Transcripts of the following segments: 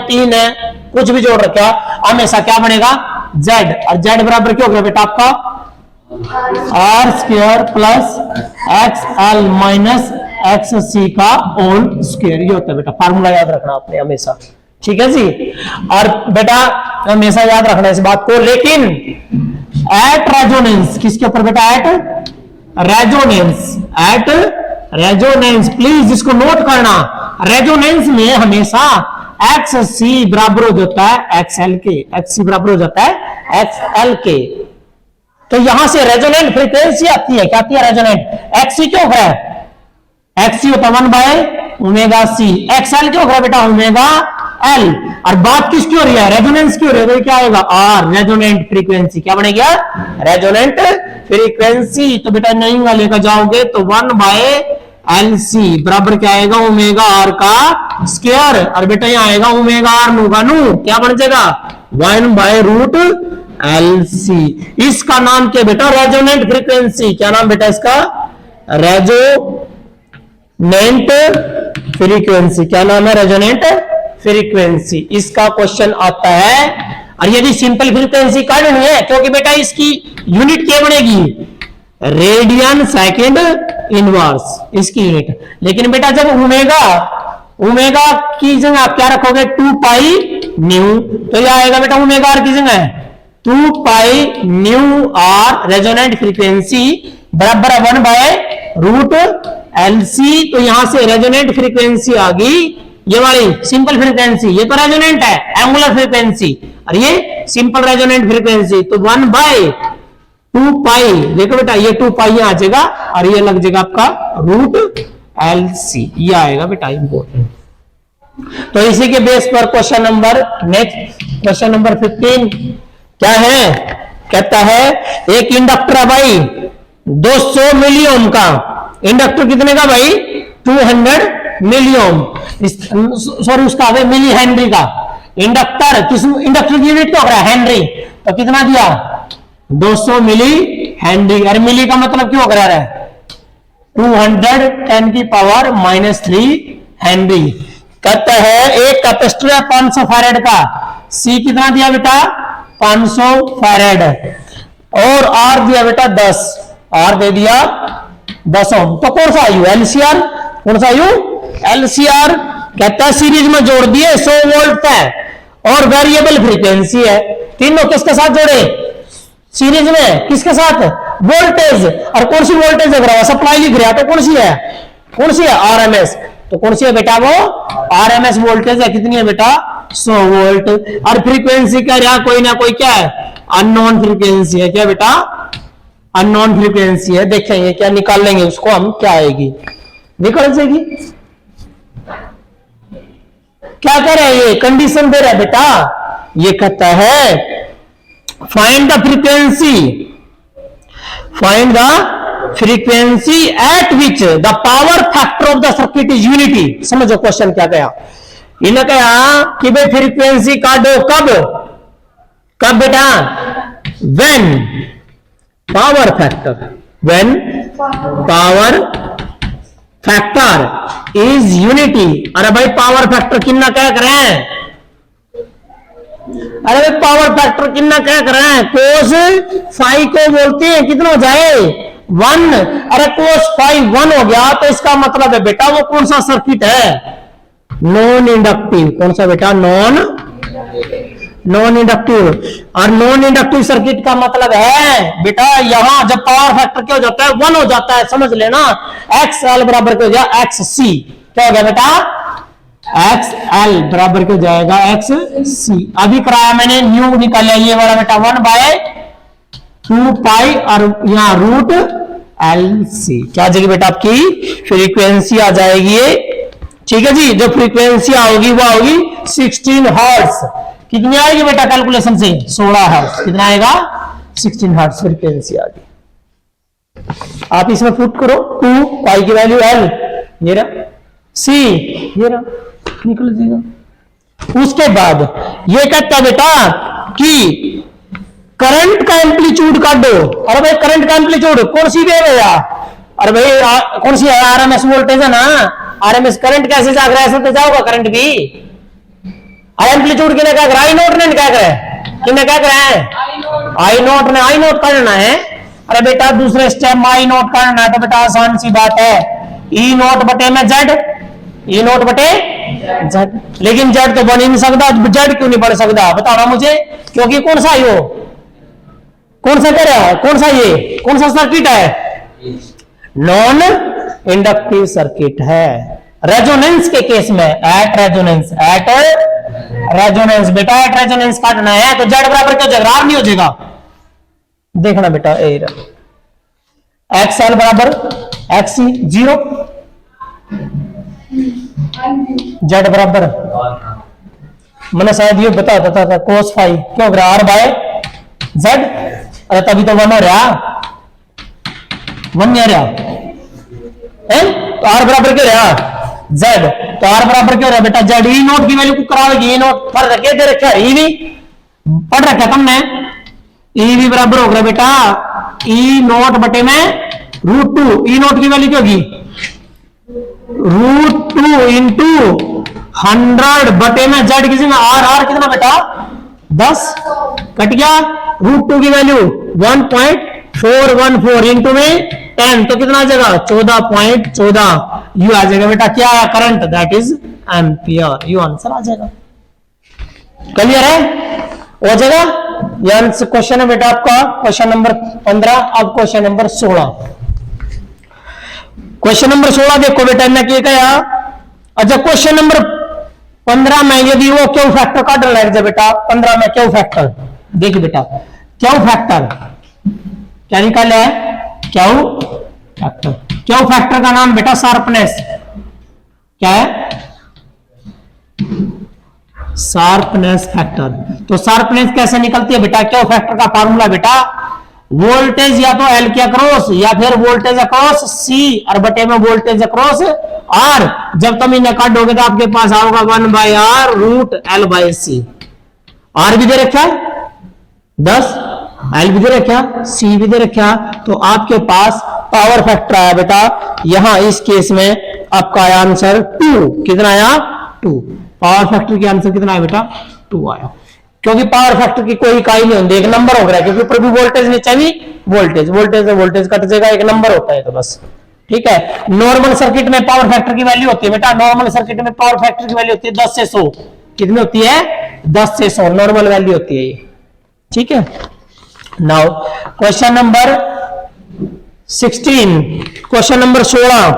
3 है, कुछ भी जोड़ रखा हमेशा क्या बनेगा z, और z बराबर क्या होगा बेटा आपका R square plus X L minus X C का होल स्क्वायर, ये होता है बेटा फार्मूला, याद रखना आपने हमेशा, ठीक है जी। और बेटा हमेशा याद रखना इस बात को, लेकिन एट रेजोनेंस, किसके ऊपर बेटा at resonance, at resonance please इसको नोट करना, रेजोनेंस में हमेशा एक्स सी बराबर हो जाता है एक्स एल के, एक्स सी बराबर हो जाता है एक्स एल के। तो यहां से रेजोनेंट फ्रीक्वेंसी आती है, क्या आती है रेजोनेंट, एक्स सी क्यों होगा एक्स सी होता 1 by omega C, X L क्यों होगा बेटा ओमेगा एल, और बात किसकी हो रही है रेजोनेंस की हो रही है, तो क्या आएगा आर रेजोनेंट फ्रीक्वेंसी, क्या बनेगा रेजोनेंट फ्रीक्वेंसी। तो बेटा नहीं वाले का जाओगे तो 1 बाय एल सी बराबर क्या आएगा ओमेगा आर का स्क्वायर, और बेटा यहाँ आएगा ओमेगा आर नु का नु, क्या बन जाएगा 1 बाय रूट एल सी। इसका नाम क्या बेटा रेजोनेंट फ्रीक्वेंसी, क्या नाम बेटा इसका रेजोनेंट फ्रीक्वेंसी, क्या नाम है रेजोनेंट फ्रीक्वेंसी, इसका क्वेश्चन आता है। और यदि सिंपल फ्रीक्वेंसी काटनी है, क्योंकि बेटा इसकी यूनिट क्या बनेगी रेडियन सेकंड इनवर्स, इसकी यूनिट, लेकिन बेटा जब ओमेगा की जगह आप क्या रखोगे 2 पाई न्यू, तो यह आएगा बेटा ओमेगा आर की जगह 2 pi nu R resonant frequency बराबर 1 बाय रूट एल सी। तो यहां से रेजोनेंट फ्रीक्वेंसी आ गई ये वाली सिंपल फ्रीक्वेंसी, ये तो रेजोनेंट है एंगुलर फ्रीक्वेंसी, और ये सिंपल रेजोनेंट फ्रीक्वेंसी, तो 1 बाय 2 पाई, देखो बेटा ये 2 पाई आ जाएगा और ये लग जाएगा आपका रूट एल सी, ये आएगा बेटा इंपॉर्टेंट। तो इसी के बेस पर question number next, question number 15 क्या है, कहता है एक इंडक्टर है भाई 200 मिली ओम का, इंडक्टर कितने का भाई 200 मिली ओम, सॉरी उसका मिली हेनरी का इंडक्टर, किस इंडक्टर की यूनिट क्या हो रहा है हेनरी, तो कितना दिया 200 मिली हेनरी, और मिली का मतलब क्यों कर रहा है 210 की पावर -3 हेनरी। कहता है एक कैपेसिटर है 500 फैरेड का, सी कितना दिया बेटा 500 फैरेड, और आर दिया बेटा 10, आर दे दिया 10 ओम, तो कौन सा आयु एलसीआर, कौन सा आयु एलसीआर। कहता है सीरीज में जोड़ दिए 100 वोल्ट है और वेरिएबल फ्रीक्वेंसी है, तीनों किसके साथ जोड़े सीरीज में, किसके साथ वोल्टेज, और कौन सी वोल्टेज लग रहा है सप्लाई लिख रहा है, तो कौन सी है आरएमएस, तो कौन सी है बेटा वो आरएमएस वोल्टेज है, कितनी है बेटा 100 वोल्ट, और फ्रीक्वेंसी क्या रहा कोई ना कोई क्या है अननोन फ्रीक्वेंसी है, क्या बेटा अननोन फ्रीक्वेंसी है, देखेंगे क्या निकाल लेंगे उसको हम, क्या आएगी निकल जाएगी। क्या कह रहे हैं ये कंडीशन दे रहा है बेटा, ये कहता है find the frequency eight which the power factor of the circuit is unity. समझो क्वेश्चन क्या कहा, इन्हें कहा कि भाई फ्रीक्वेंसी काटो कब बेटा when power factor is unity. अरे भाई पावर फैक्टर कितना क्या कर रहे हैं, अरे भाई पावर फैक्टर कितना क्या कर रहे हैं, कोस फाई को बोलते हैं कितना हो जाए 1, अरे कोस फाई 1 हो गया, तो इसका मतलब है बेटा वो कौन सा सर्किट है नॉन इंडक्टिव, कौन सा बेटा नॉन इंडक्टिव, और नॉन इंडक्टिव सर्किट का मतलब है बेटा यहां जब पावर फैक्टर क्या हो जाता है 1 हो जाता है, समझ लेना एक्स एल बराबर क्या हो गया एक्स सी, क्या हो गया बेटा एक्स एल बराबर क्या हो जाएगा एक्स सी। अभी कराया मैंने न्यू निकाला ये वाला बेटा 1 बाय 2 पाई और यहां रूट एल सी, क्या आ जाएगी बेटा आपकी फ्रीक्वेंसी आ जाएगी, ठीक है जी। जो फ्रीक्वेंसी आओगी वो होगी 16 हर्ट्ज, कितनी आएगी बेटा कैलकुलेशन से 16 हर्ट्ज, कितना आएगा 16 हर्ट्ज फ्रीक्वेंसी आ गई। आप इसमें पुट करो 2 पाई की वैल्यू एल, ये रहा सी, ये रहा निकल जाएगा। उसके बाद ये कहता बेटा कि करंट का एम्पलीट्यूड काट दो, अरे भाई करंट का एम्पलीट्यूड कौन सी वेव है यार, अरे भाई कौन सी है आरएमएस वोल्टेज है ना, आरएमएस करंट कैसे जाग रहा है, ऐसे तो जाओगा करंट भी, और एम्पलीट्यूड किने क्या करा, आई नोट ने क्या करा, किने क्या करा है, आई नोट ने। आई नोट करना है। अरे बेटा दूसरे स्टेप में आई नोट करना है तो बेटा आसान सी बात है, ई नोट बटे में जेड, ई नोट बटे जेड। लेकिन जेड तो बन ही नहीं सकता, जेड क्यों नहीं बन सकता बताना मुझे, क्योंकि कौन सा यो, कौन सा कह रहा है, कौन सा ये, कौन सा सर्किट है, नॉन इंडक्टिव सर्किट है। रेजोनेंस के केस में एट रेजोनेंस, एट रेजोनेंस बेटा एट रेजोनेंस काटना है तो जेड बराबर क्या जगरार नहीं हो जाएगा, देखना बेटा एक्स एल बराबर एक्स सी जीरो, जेड बराबर मैंने शायद ये बताता था कोस फाइव क्यों आर बाय जेड। अरे तभी तो वन हो रहा, वन नहीं आ रहा है तो आर बराबर क्यों रहा जेड, तो आर बराबर क्यों रहा बेटा जेड। ई नोट की वैल्यू को कराओगे, ई नोट पढ़ रखे दे रखा है, ई भी पढ़ रखा तुमने, ई भी बराबर हो गया बेटा ई नोट बटे में रूट टू। ई नोट की वैल्यू क्या होगी, रूट टू इंटू 100 बटे में जेड की जगह आर, आर कितना बेटा 10 कट गया, रूट टू की वैल्यू 1.414 इंटू में 10 तो कितना आ जाएगा 14.14, यू आ जाएगा बेटा क्या current, that is ampere, you answer आ जाएगा। क्लियर है, हो जाएगा ये आंसर। क्वेश्चन है बेटा आपका क्वेश्चन नंबर 15। अब क्वेश्चन नंबर 16, क्वेश्चन नंबर 16 देखो बेटा ने क्या कहा। अच्छा क्वेश्चन नंबर 15 में यदि वो क्यू फैक्टर काटने लग जाए बेटा, 15 में क्यू फैक्टर देखिए बेटा, क्यू फैक्टर क्या निकाला है, क्यू फैक्टर, क्यू फैक्टर का नाम बेटा शार्पनेस, क्या है शार्पनेस फैक्टर। तो शार्पनेस कैसे निकलती है बेटा, क्यू फैक्टर का फार्मूला बेटा वोल्टेज या तो एल के अक्रॉस या फिर वोल्टेज अक्रॉस सी और बटे में वोल्टेज अक्रॉस आर। जब तुम इन्हें काटोगे तो आपके पास आओगा 1/r root L by C. R भी दे रखा है 10, एल भी दे रखा, सी भी दे रखा, तो आपके पास पावर फैक्टर आया बेटा यहां इस केस में आपका आया आंसर 2। कितना आया 2। पावर फैक्टर की आंसर कितना आया बेटा 2 आया, क्योंकि पावर फैक्टर की कोई इकाई नहीं होती, एक नंबर हो गया, क्योंकि ऊपर भी वोल्टेज नीचे भी वोल्टेज, वोल्टेज से वोल्टेज कट जाएगा, एक नंबर होता है तो बस ठीक है। नॉर्मल सर्किट में पावर फैक्टर की वैल्यू होती है बेटा, नॉर्मल सर्किट में पावर फैक्टर की वैल्यू होती है 10 से 100। कितनी होती है 10 से 100 नॉर्मल वैल्यू होती है ये, ठीक है। Now question number 16, question number 16,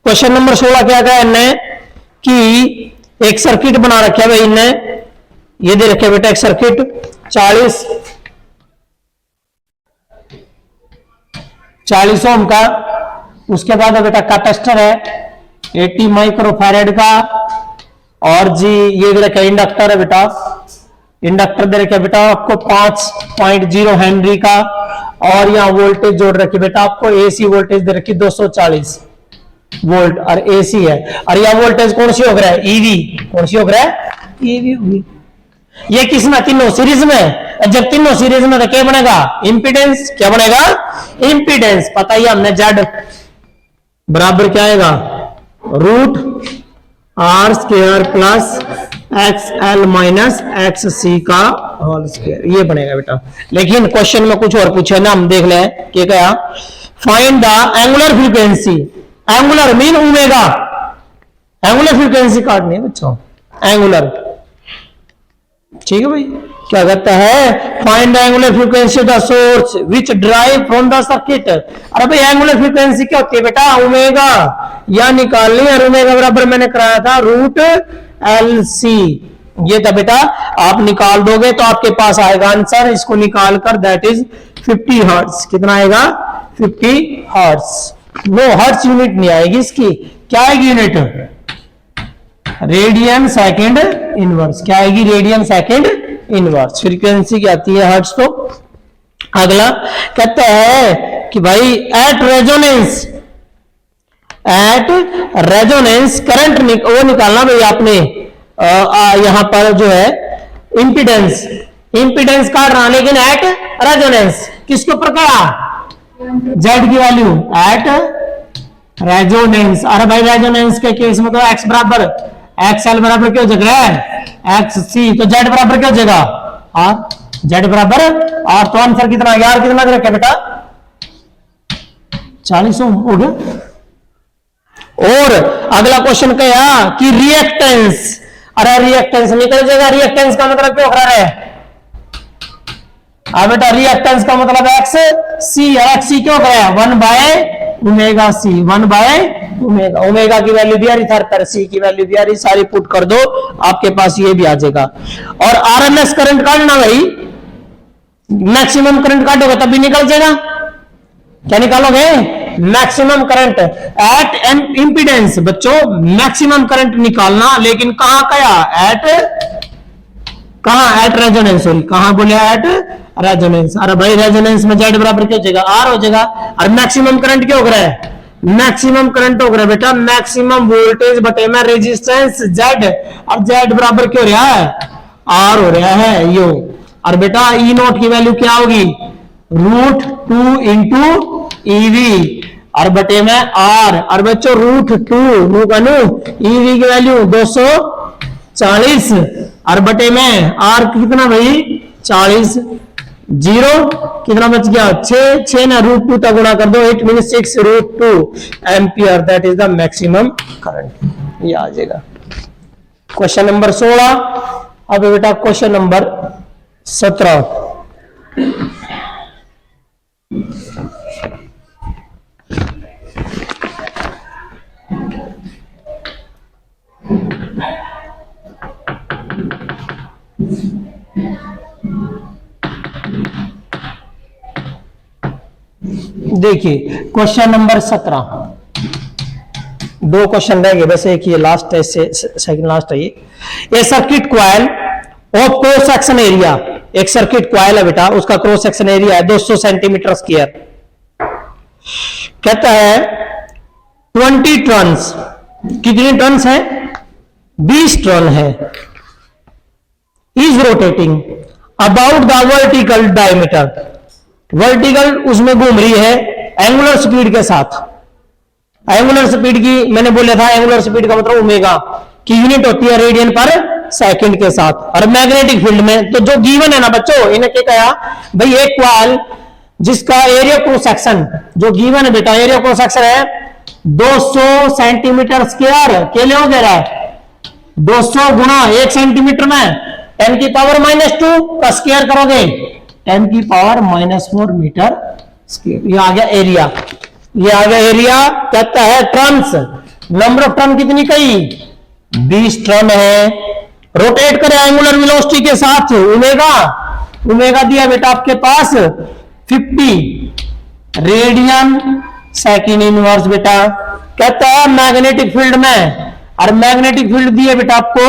question number 16 क्या कहा इनने कि एक सर्किट बना रखा है भाई इनने, ये दे रखे बेटा एक सर्किट 40 ओम का, उसके बाद बेटा कैपेसिटर है 80 माइक्रोफैरेड का, और जी ये दे रखा इंडक्टर है बेटा, इंडक्टर दे रखा बेटा आपको 5.0 हेनरी का, और यहां वोल्टेज जोड़ रखी बेटा आपको एसी वोल्टेज दे रखी 240 वोल्ट और एसी है, और यह वोल्टेज कौन सी हो रहा है ईवी, कौन सी हो रहा है ईवी होगी। ये किस में तीनों सीरीज में, जब तीनों सीरीज में तो क्या बनेगा इंपीडेंस, क्या बनेगा इंपीडेंस, पता ही हमने जेड बराबर क्या आएगा root R square plus X L minus X C का होल स्क्वायर, ये बनेगा बेटा। लेकिन क्वेश्चन में कुछ और पूछे ना, हम देख लें कि क्या, find the angular frequency, angular mean omega, angular frequency काटनी है बच्चों, एंगुलर, ठीक है भाई। क्या कहता है find the angular frequency of the source which drive from the circuit. अरे भाई एंगुलर फ्रीक्वेंसी क्या होती है बेटा ओमेगा, या निकालनी है, ओमेगा बराबर मैंने कराया था रूट एल सी, ये था बेटा, आप निकाल दोगे तो आपके पास आएगा आंसर, इसको निकाल कर दैट इज 50 हर्ट्ज। कितना आएगा 50 हर्ट्ज, नो हर्ट्ज यूनिट नहीं आएगी इसकी, क्या आएगी यूनिट रेडियन सेकंड इनवर्स, क्या आएगी रेडियन सेकंड इनवर्स, फ्रीक्वेंसी क्या आती है हर्ट्ज। तो अगला कहता है कि भाई at resonance, at resonance current वो निकालना भाई आपने, यहां पर जो है इंपीडेंस, इंपीडेंस काट रहा, लेकिन एट रेजोनेंस किसके ऊपर करा जेड की वैल्यू एट रेजोनेंस। अरे भाई रेजोनेंस के केस में तो एक्स बराबर XL बराबर क्या हो जाएगा XC, तो Z बराबर क्या हो जाएगा R, Z बराबर R। तो आंसर कितना यार, कितना रखा बेटा 40 ओम हो गया। और अगला क्वेश्चन क्या कि रिएक्टेंस, अरे रिएक्टेंस निकल जाएगा, रिएक्टेंस का मतलब क्या हो रहा है बेटा, रिएक्टेंस का मतलब एक्स सी, एक्स क्यों गया 1 by omega C, 1 by omega, omega की वैल्यू भी आ रही था, सी की वैल्यू भी आ रही, सारी पुट कर दो आपके पास ये भी आ जाएगा। और आरएमएस करंट काटना भाई, मैक्सिमम करंट काटोगे तब भी निकल जाएगा, क्या निकालोगे maximum current at an impedance. बच्चों मैक्सिमम करंट निकालना, लेकिन कहां गया एट रेजोनेंस, कहां बोले एट रेजोनेंस। अरे भाई रेजोनेंस में जेड बराबर क्या हो जाएगा आर हो जाएगा। और मैक्सिमम करंट क्या हो रहा है, मैक्सिमम करंट हो रहा है बेटा मैक्सिमम वोल्टेज बटे में रेजिस्टेंस जेड, और जेड बराबर क्या हो रहा है आर हो रहा है यो। और बेटा ई नोट की वैल्यू क्या होगी √2 इंटू ईवी और बटे में आर। और बच्चों √2 ईवी की वैल्यू 240 और बटे में आर कितना भाई 40, जीरो कितना बच गया 6 ना √2 तक गुणा कर दो 8 mean 6 √2 ampere, that is the maximum current. ये आ जाएगा क्वेश्चन नंबर 16। अब बेटा क्वेश्चन नंबर 17। देखिए क्वेश्चन नंबर 17, दो क्वेश्चन रहेंगे वैसे, एक ये लास्ट है, सेकंड लास्ट है ये circuit coil of cross section area, एक सर्किट क्वाइल है बेटा, उसका क्रॉस सेक्शन एरिया है 200 सेंटीमीटर स्क्वायर। कहता है 20 टर्न्स, कितनी टर्न्स है 20 टर्न है, is rotating about the vertical diameter, vertical उसमें घूम रही है एंगुलर स्पीड के साथ। एंगुलर स्पीड की मैंने बोला था, एंगुलर स्पीड का मतलब ओमेगा की यूनिट होती है रेडियन पर सेकंड के साथ। और मैग्नेटिक फील्ड में तो जो गिवन है ना बच्चों, इन्हें क्या कहा भाई एक क्वाइल जिसका एरिया क्रॉस सेक्शन जो गिवन है बेटा, एरिया क्रॉस सेक्शन है 200 सेंटीमीटर स्क्वायर के लिए हो दे रहा है 200 गुणा 1 सेंटीमीटर में 10 की पावर -2 का स्क्वायर करोगे 10 की पावर -4 मीटर स्क्वायर। ये आ गया एरिया, ये आ गया एरिया। कहता है टर्न्स, नंबर ऑफ टर्न कितनी कही 20 टर्न है। रोटेट करें एंगुलर वेलोसिटी के साथ ओमेगा, ओमेगा दिया बेटा आपके पास 50 रेडियन सेकेंड इनवर्स बेटा। कहता है मैग्नेटिक फील्ड में, और मैग्नेटिक फील्ड दिए बेटा आपको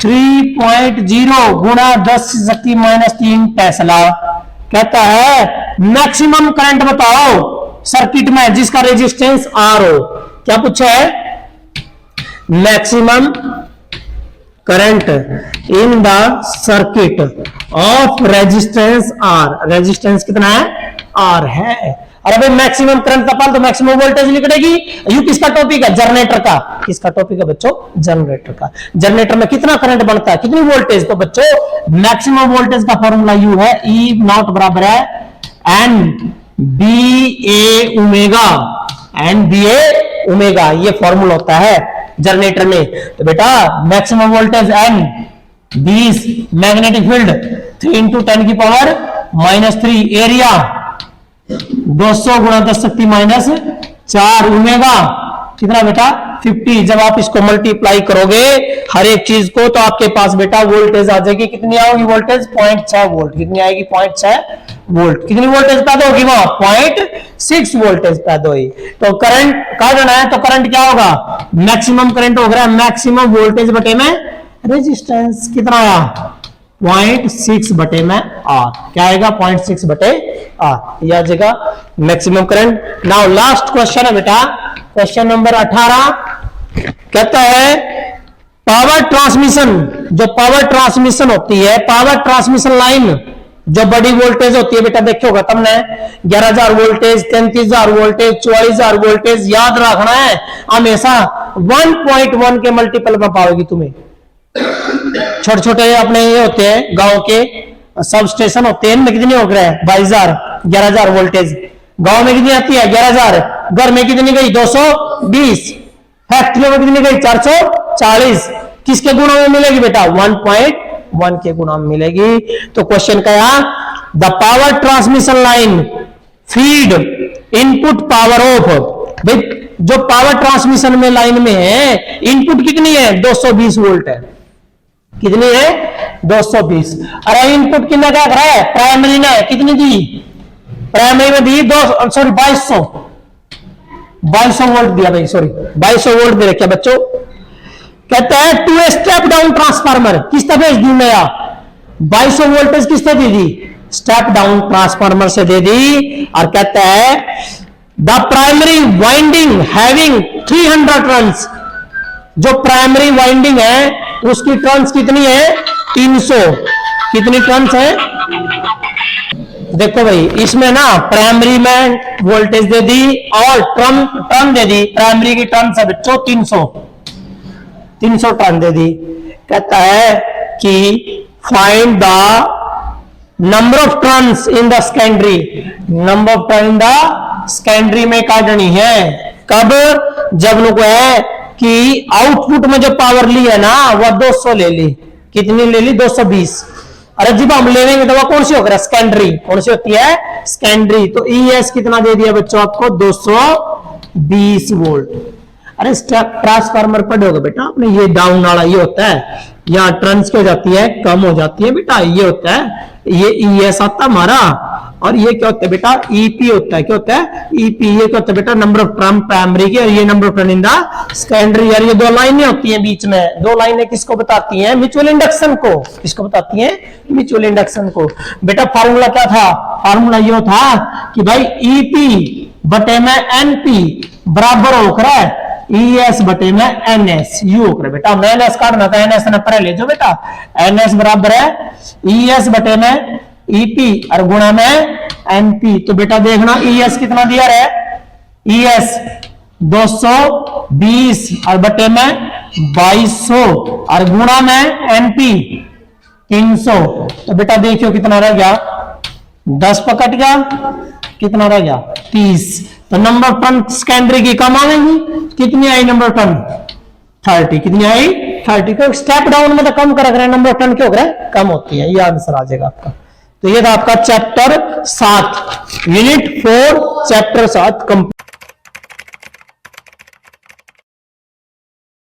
3.0 गुणा 10⁻³ टेस्ला। कहता है मैक्सिमम करंट बताओ सर्किट में जिसका रेजिस्टेंस आर हो। क्या पूछा है maximum current in the circuit of resistance R, resistance कितना है आर है। अरे भाई मैक्सिमम करंट का तो मैक्सिमम वोल्टेज निकलेगी। यू किसका टॉपिक है जनरेटर का, किसका टॉपिक है बच्चों जनरेटर का। जनरेटर में कितना करंट बनता है कितनी वोल्टेज, तो बच्चों मैक्सिमम वोल्टेज का फॉर्मूला यू है ई नॉट बराबर है N B A omega, N B A omega, ये फॉर्मूला होता है जनरेटर में। तो बेटा maximum voltage N 20, magnetic field 3 × 10 की पावर -3, एरिया 200 गुणा 10⁻⁴, ओमेगा कितना बेटा 50। जब आप इसको मल्टीप्लाई करोगे हर एक चीज को तो आपके पास बेटा वोल्टेज आ जाएगी, कितनी आएगी वोल्टेज 0.6 वोल्ट, कितनी आएगी 0.6 वोल्ट। कितनी वोल्टेज पैदा होगी वहां 0.6 वोल्टेज पैदा हुई। तो करंट काटना है तो करंट क्या होगा मैक्सिमम करंट होगा मैक्सिमम वोल्टेज बटे में रेजिस्टेंस, कितना आया 0.6 बटे में आर, क्या आएगा 0.6 बटे आर, यह आ जाएगा maximum current. Now last question है बेटा क्वेश्चन नंबर 18। कहता है पावर ट्रांसमिशन, जो पावर ट्रांसमिशन होती है पावर ट्रांसमिशन लाइन जो बड़ी वोल्टेज होती है बेटा देखो होगा तुमने 11,000 वोल्टेज, 33,000 वोल्टेज, 44,000 वोल्टेज, याद रखना है हमेशा 1.1 के मल्टीपल में पाओगी तुम्हें। छोटे छोटे अपने ये होते हैं गांव के सब स्टेशन होते हैं, इनमें कितने हो गए 22,000 11,000 वोल्टेज। गांव में कितनी आती है 11,000, घर में कितनी गई 220, फैक्ट्रियों में कितनी गई 440। किसके गुणों में मिलेगी बेटा 1.1 के गुणों में मिलेगी। तो क्वेश्चन क्या, the power transmission line feed input power of, भाई जो पावर ट्रांसमिशन में लाइन में है इनपुट कितनी है 220 वोल्ट है, कितनी है 220। अरे इनपुट कितना क्या करा है प्राइमरी ने कितनी दी, प्राइमरी में दी 2200 वोल्ट दिया भाई, सॉरी 2200 वोल्ट दे रखे बच्चों। कहता है टू स्टेप डाउन ट्रांसफार्मर, किस तरह भेज दी नया 2200 वोल्टेज किस तरह दे दी, स्टेप डाउन ट्रांसफार्मर से दे दी। और कहता है the primary winding having 300 turns, जो प्राइमरी वाइंडिंग है उसकी टर्न्स कितनी है 300, कितनी टर्न्स है देखो भाई इसमें ना प्राइमरी में वोल्टेज दे दी और टर्न दे दी, प्राइमरी की टर्न है बच्चों 300 टर्न दे दी। कहता है कि find the number of turns in the secondary, number of turn in the secondary में काटनी है कब, जब लोग है कि आउटपुट में जो पावर ली है ना वह 200 ले ली, कितनी ले ली 220। अरे जब हम ले लेंगे तो वह कौन सी होकर सेकेंडरी, कौन सी होती है सेकेंडरी। तो ईएस कितना दे दिया बच्चों आपको 220 वोल्ट। अरे स्टेप ट्रांसफार्मर पढ़ोगे बेटा आपने, ये डाउन वाला ये होता है, यहाँ टर्न्स क्या हो जाती है कम हो जाती है बेटा, ये होता है ये ईएस आता हमारा, और ये क्या होता है बेटा ईपी होता है, क्या होता है ईपी, ये क्या होता है बेटा नंबर ऑफ टर्न प्राइमरी की, और ये number of turn in the secondary. यार ये दो लाइनें होती हैं बीच में, दो लाइनें किसको बताती हैं म्यूचुअल इंडक्शन को, किसको बताती हैं म्यूचुअल इंडक्शन को। बेटा फार्मूला क्या था, फार्मूला ये था कि भाई ईपी बटे में एनपी बराबर होकर है ईएस बटे में एनएस, यू होकर बेटा हमने एनएस काटना था, एनएस ने पहले ले जो बेटा, एनएस बराबर है ईएस बटे में ईपी और गुणा में एनपी। तो बेटा देखना ईएस कितना दिया है, ईएस 220 और बटे में 2200 और गुणा में एनपी 300। तो बेटा देखियो कितना रह गया 10 पकड़ गया, कितना रह गया 30। तो नंबर टर्न सेकेंडरी की कम आएंगी, कितनी आई नंबर टर्न 30, कितनी आई 30। को स्टेप डाउन में तो कम कर रहे हैं, नंबर टर्न क्यों करे कम होती है, ये आंसर आ जाएगा आपका। तो ये था आपका चैप्टर 7 यूनिट 4 चैप्टर 7 कंप्लीट।